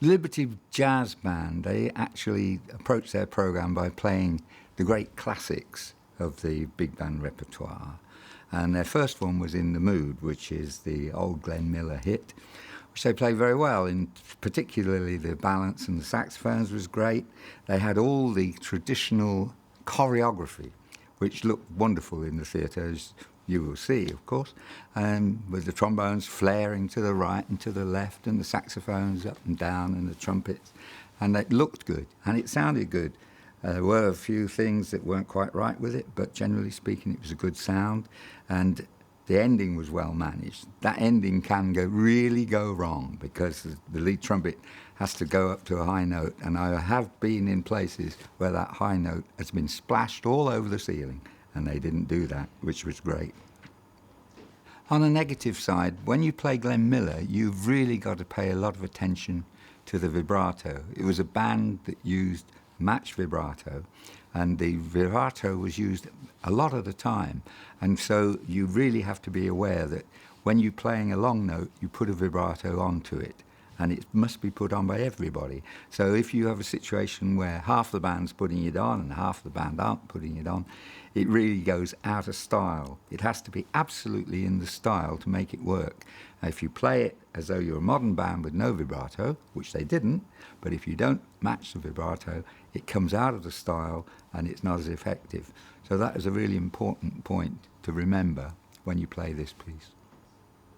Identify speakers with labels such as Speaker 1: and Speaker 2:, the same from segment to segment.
Speaker 1: Liberty Jazz Band, they actually approached their programme by playing the great classics of the big band repertoire. And their first one was In the Mood, which is the old Glenn Miller hit, which they played very well, and particularly the balance and the saxophones was great. They had all the traditional choreography, which looked wonderful in the theatre, as you will see, of course, with the trombones flaring to the right and to the left, and the saxophones up and down, and the trumpets. And it looked good, and it sounded good. There were a few things that weren't quite right with it, but generally speaking, it was a good sound, and the ending was well managed. That ending can really go wrong, because the lead trumpet has to go up to a high note, and I have been in places where that high note has been splashed all over the ceiling, and they didn't do that, which was great. On a negative side, when you play Glenn Miller, you've really got to pay a lot of attention to the vibrato. It was a band that used match vibrato, and the vibrato was used a lot of the time, and so you really have to be aware that when you're playing a long note, you put a vibrato onto it, and it must be put on by everybody. So if you have a situation where half the band's putting it on and half the band aren't putting it on, it really goes out of style. It has to be absolutely in the style to make it work. Now, if you play it as though you're a modern band with no vibrato, which they didn't, but if you don't match the vibrato, it comes out of the style and it's not as effective. So that is a really important point to remember when you play this piece.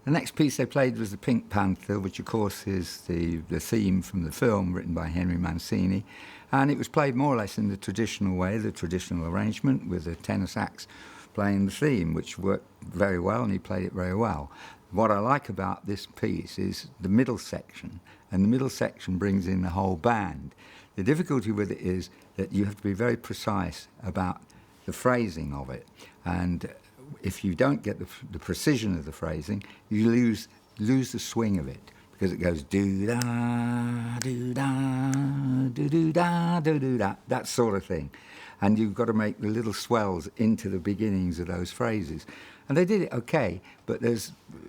Speaker 1: The next piece they played was the Pink Panther, which of course is the theme from the film written by Henry Mancini. And it was played more or less in the traditional way, the traditional arrangement, with the tenor sax playing the theme, which worked very well, and he played it very well. What I like about this piece is the middle section, and the middle section brings in the whole band. The difficulty with it is that you have to be very precise about the phrasing of it, and if you don't get the precision of the phrasing, you lose the swing of it, because it goes do-da, do-da, do-do-da, do-do-da, that sort of thing. And you've got to make the little swells into the beginnings of those phrases. And they did it okay, but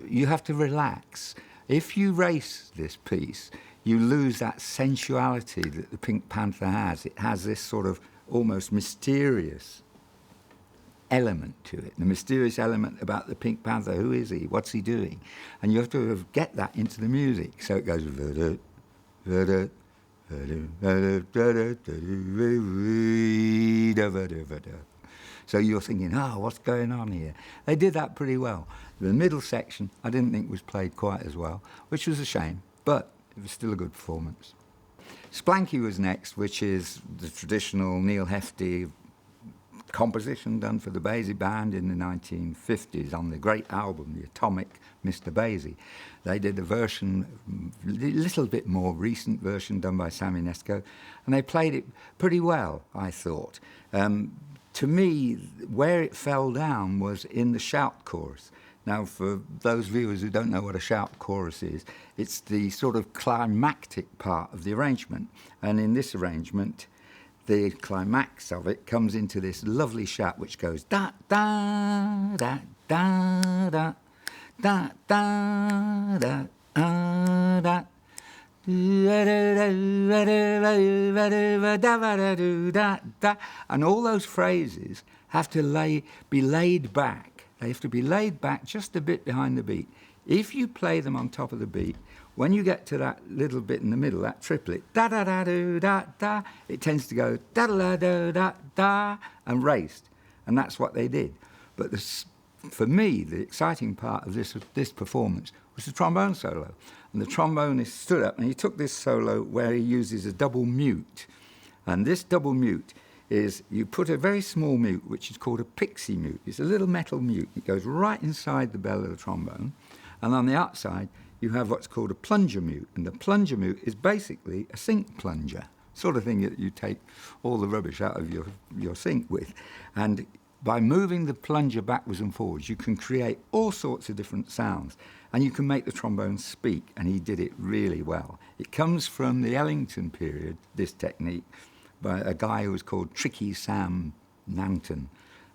Speaker 1: you have to relax. If you race this piece, you lose that sensuality that the Pink Panther has. It has this sort of almost mysterious element to it, the mysterious element about the Pink Panther. Who is he? What's he doing? And you have to get that into the music. So it goes verdut, verdut, verdut. So you're thinking, what's going on here? They did that pretty well. The middle section I didn't think was played quite as well, which was a shame, but it was still a good performance. Splanky was next, which is the traditional Neil Hefti composition done for the Basie Band in the 1950s on the great album, the Atomic Mr. Basie. They did a version, a little bit more recent version done by Sammy Nesco, and they played it pretty well, I thought. To me, where it fell down was in the shout chorus. Now, for those viewers who don't know what a shout chorus is, it's the sort of climactic part of the arrangement. And in this arrangement, the climax of it comes into this lovely shout which goes da da da da da da da da da. And all those phrases have to be laid back. They have to be laid back just a bit behind the beat. If you play them on top of the beat, when you get to that little bit in the middle, that triplet, da-da-da-do-da-da, it tends to go da-da-da-do-da-da and raced. And that's what they did. But for me, the exciting part of this performance was the trombone solo. And the trombonist stood up and he took this solo where he uses a double mute. And this double mute is you put a very small mute, which is called a pixie mute. It's a little metal mute. It goes right inside the bell of the trombone. And on the outside, you have what's called a plunger mute. And the plunger mute is basically a sink plunger, sort of thing that you take all the rubbish out of your sink with. And by moving the plunger backwards and forwards, you can create all sorts of different sounds. And you can make the trombone speak, and he did it really well. It comes from the Ellington period, this technique, by a guy who was called Tricky Sam Nanton.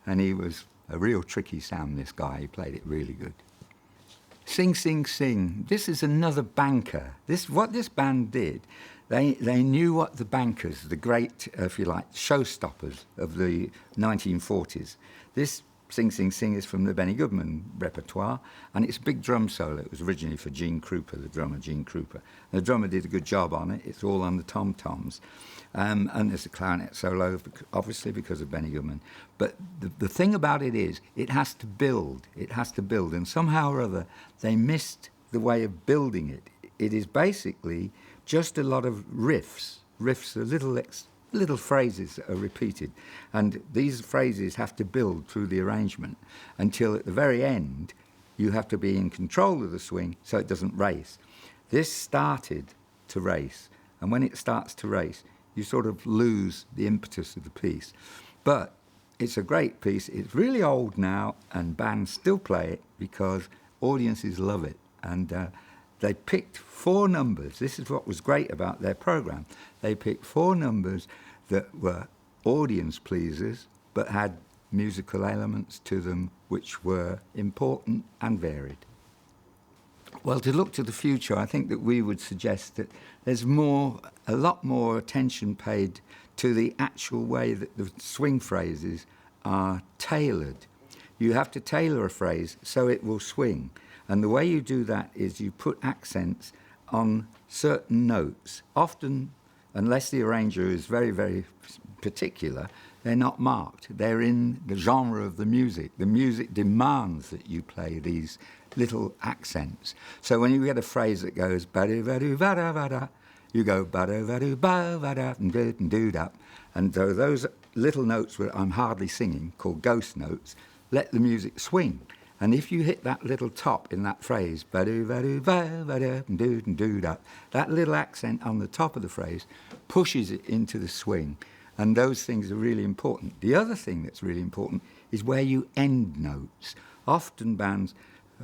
Speaker 1: And he was a real tricky Sam, this guy. He played it really good. Sing, sing, sing. This is another banker. What this band did, they knew what the bankers, the great, if you like, showstoppers of the 1940s. This Sing, Sing, Sing is from the Benny Goodman repertoire, and it's a big drum solo. It was originally for Gene Krupa, the drummer, Gene Krupa. The drummer did a good job on it. It's all on the tom-toms. And there's a clarinet solo, obviously, because of Benny Goodman. But the thing about it is, it has to build. It has to build. And somehow or other, they missed the way of building it. It is basically just a lot of riffs, little phrases that are repeated. And these phrases have to build through the arrangement until at the very end, you have to be in control of the swing so it doesn't race. This started to race. And when it starts to race, you sort of lose the impetus of the piece. But it's a great piece. It's really old now, and bands still play it because audiences love it. And they picked 4 numbers. This is what was great about their program. They picked 4 numbers that were audience pleasers, but had musical elements to them which were important and varied. Well, to look to the future, I think that we would suggest that there's a lot more attention paid to the actual way that the swing phrases are tailored. You have to tailor a phrase so it will swing. And the way you do that is you put accents on certain notes. Often, unless the arranger is very, very particular, they're not marked. They're in the genre of the music. The music demands that you play these little accents. So when you get a phrase that goes ba-do-ba-do-ba-da-ba-da, you go ba-do-ba-do-ba-ba-da and do-da. And so those little notes where I'm hardly singing, called ghost notes, let the music swing. And if you hit that little top in that phrase, ba-do-ba-do-ba-ba-da and do-da, that little accent on the top of the phrase pushes it into the swing. And those things are really important. The other thing that's really important is where you end notes. Often bands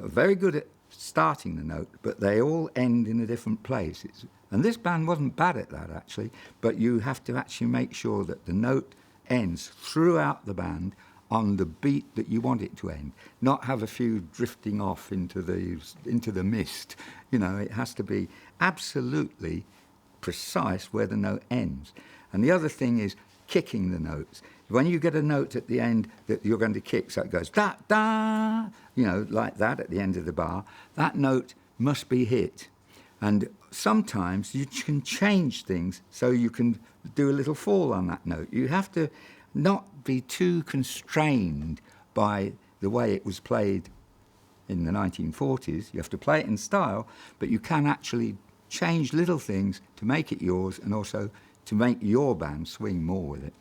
Speaker 1: are very good at starting the note, but they all end in a different place. And this band wasn't bad at that, actually, but you have to actually make sure that the note ends throughout the band on the beat that you want it to end, not have a few drifting off into the mist. You know, it has to be absolutely precise where the note ends. And the other thing is kicking the notes. When you get a note at the end that you're going to kick, so it goes da da, you know, like that at the end of the bar, that note must be hit. And sometimes you can change things so you can do a little fall on that note. You have to not be too constrained by the way it was played in the 1940s. You have to play it in style, but you can actually change little things to make it yours and also to make your band swing more with it.